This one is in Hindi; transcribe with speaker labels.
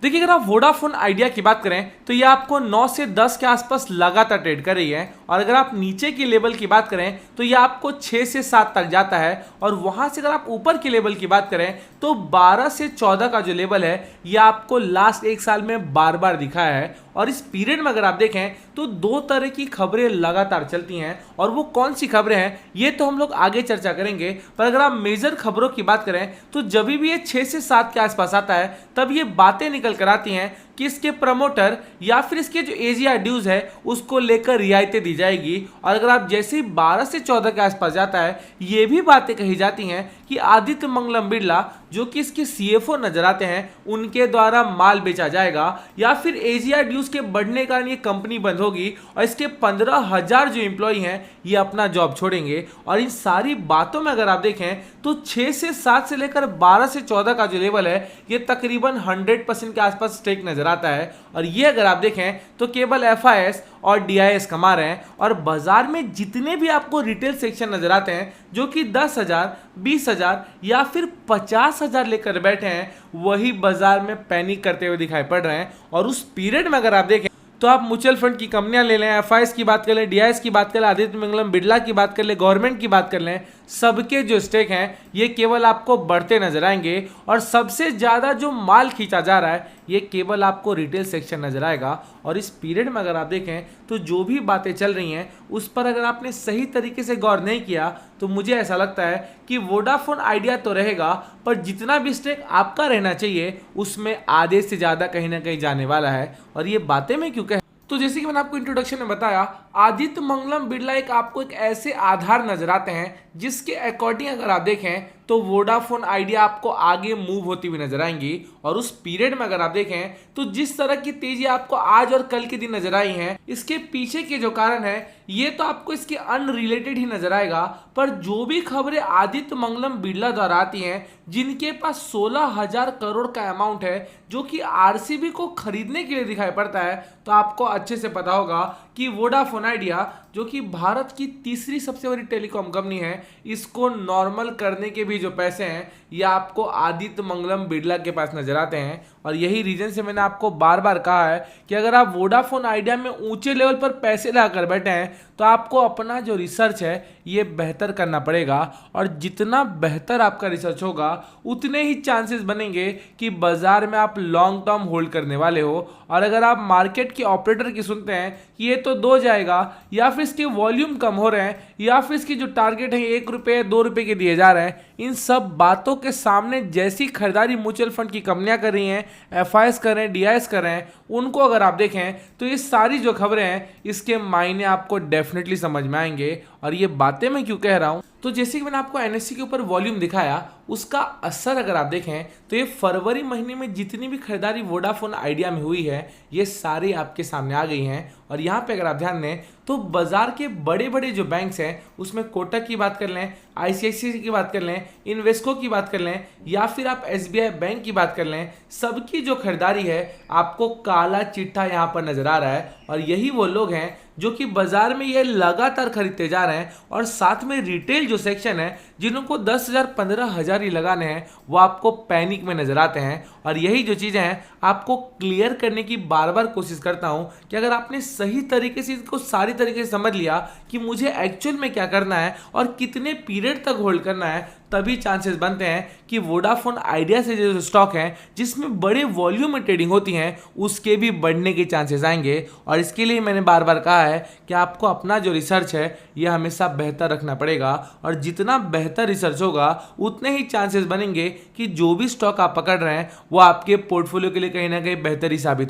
Speaker 1: देखिए अगर आप वोडाफोन आइडिया की बात करें तो ये आपको 9 से 10 के आसपास लगातार ट्रेड कर रही है, और अगर आप नीचे की लेवल की बात करें तो ये आपको 6 से 7 तक जाता है, और वहां से अगर आप ऊपर की लेवल की बात करें तो 12 से 14 का जो लेवल है ये आपको लास्ट एक साल में बार बार दिखाया है। और इस पीरियड में अगर आप देखें तो दो तरह की खबरें लगातार चलती हैं, और वो कौन सी खबरें हैं ये तो हम लोग आगे चर्चा करेंगे। पर अगर आप मेजर खबरों की बात करें तो जब भी ये 6 से 7 के आसपास आता है तब ये बातें निकल कर आती हैं कि इसके प्रमोटर या फिर इसके जो एजीआर ड्यूज है उसको लेकर रियायतें दी जाएगी। और अगर आप जैसे ही 12 से 14 के आसपास जाता है ये भी बातें कही जाती हैं कि आदित्य मंगलम बिरला जो कि इसके सीएफओ नजर आते हैं उनके द्वारा माल बेचा जाएगा, या फिर एजीआर ड्यूज के बढ़ने के कारण ये कंपनी बंद होगी और इसके 15,000 जो एम्प्लॉय हैं ये अपना जॉब छोड़ेंगे। और इन सारी बातों में अगर आप देखें तो 6 से 7 से लेकर 12 से 14 का जो लेवल है ये तकरीबन 100% के आसपास स्टेक नजर आता है। और ये अगर आप देखें तो केवल एफआईएस और डीआईएस कमा रहे हैं, और बाजार में जितने भी आपको रिटेल सेक्शन नजर आते हैं जो कि 10,000, 20,000 या फिर 50,000 लेकर बैठे हैं वही बाजार में पैनिक करते हुए दिखाई पड़ रहे हैं। और उस पीरियड में अगर आप देखें तो आप म्यूचुअल फंड की कंपनियां ले लें, एफआईएस की बात कर लें, डीआईएस की बात कर लें, आदित्य मंगलम बिरला की बात कर लें, गवर्नमेंट की बात कर लें, सबके जो स्टेक हैं ये केवल आपको बढ़ते नजर आएंगे। और सबसे ज्यादा जो माल खींचा जा रहा है ये केवल आपको रिटेल सेक्शन नजर आएगा। और इस पीरियड में अगर आप देखें तो जो भी बातें चल रही हैं उस पर अगर आपने सही तरीके से गौर नहीं किया तो मुझे ऐसा लगता है कि वोडाफोन आइडिया तो रहेगा, पर जितना भी स्टेक आपका रहना चाहिए उसमें आधे से ज्यादा कहीं ना कहीं जाने वाला है। और ये बातें मैं क्यों कह, तो जैसे कि मैंने आपको इंट्रोडक्शन में बताया, आदित्य मंगलम बिरला आपको एक ऐसे आधार नजर आते हैं जिसके अकॉर्डिंग अगर आप देखें तो वोडाफोन आइडिया आपको आगे मूव होती हुई नजर आएंगी। और उस पीरियड में अगर आप देखें तो जिस तरह की तेजी आपको आज और कल के दिन नजर आई है इसके पीछे के जो कारण है ये तो आपको इसके अनरिलेटेड ही नजर आएगा। पर जो भी खबरें आदित्य मंगलम बिरला द्वारा आती हैं जिनके पास 16,000 करोड़ का अमाउंट है जो कि आरसीबी को खरीदने के लिए दिखाई पड़ता है, तो आपको अच्छे से पता होगा कि वोडाफोन आइडिया जो कि भारत की तीसरी सबसे बड़ी टेलीकॉम कंपनी है इसको नॉर्मल करने के भी जो पैसे हैं ये आपको आदित्य मंगलम बिरला के पास नजर आते हैं। और यही रीजन से मैंने आपको बार बार कहा है कि अगर आप वोडाफोन आइडिया में ऊंचे लेवल पर पैसे लगाकर बैठे हैं तो आपको अपना जो रिसर्च है ये बेहतर करना पड़ेगा। और जितना बेहतर आपका रिसर्च होगा उतने ही चांसेस बनेंगे कि बाजार में आप लॉन्ग टर्म होल्ड करने वाले हो। और अगर आप मार्केट के ऑपरेटर की सुनते हैं कि ये तो 2 जाएगा, या फिर इसके वॉल्यूम कम हो रहे हैं, या फिर इसकी जो टारगेट है 1 रुपये 2 रुपये के दिए जा रहे हैं, इन सब बातों के सामने जैसी खरीदारी म्यूचुअल फंड की कंपनियां कर रही हैं, एफआईएस कर रहे हैं, डीआईएस कर रहे हैं, उनको अगर आप देखें तो ये सारी जो खबरें हैं इसके मायने आपको डेफिनेटली समझ में आएंगे। और ये बातें मैं क्यों कह रहा हूं, तो जैसे कि मैंने आपको एनएससी के ऊपर वॉल्यूम दिखाया उसका असर अगर आप देखें तो ये फरवरी महीने में जितनी भी खरीदारी वोडाफोन आइडिया में हुई है ये सारी आपके सामने आ गई हैं। और यहाँ पे अगर आप ध्यान दें तो बाजार के बड़े बड़े जो बैंक्स हैं उसमें कोटक की बात कर लें, आईसीआईसीआई की बात कर लें, इन्वेस्को की बात कर लें, या फिर आप एसबीआई बैंक की बात कर लें, सबकी जो खरीदारी है आपको काला चिट्ठा यहाँ पर नजर आ रहा है। और यही वो लोग हैं जो कि बाजार में ये लगातार खरीदते जा रहे हैं। और साथ में रिटेल जो सेक्शन है जिनको 10,000 15,000 ही लगाने हैं वो आपको पैनिक में नजर आते हैं। और यही जो चीजें हैं आपको क्लियर करने की बार बार कोशिश करता हूं कि अगर आपने सही तरीके से इसको सारी तरीके से समझ लिया कि मुझे एक्चुअल में क्या करना है और कितने पीरियड तक होल्ड करना है, तभी चांसेस बनते हैं कि वोडाफोन आइडिया से जो स्टॉक है जिसमें बड़े वॉल्यूम में ट्रेडिंग होती हैं उसके भी बढ़ने के चांसेस आएंगे। और इसके लिए मैंने बार बार कहा है कि आपको अपना जो रिसर्च है यह हमेशा बेहतर रखना पड़ेगा। और जितना बेहतर रिसर्च होगा उतने ही चांसेस बनेंगे कि जो भी स्टॉक आप पकड़ रहे हैं वो आपके पोर्टफोलियो के लिए कहीं ना कहीं बेहतर ही साबित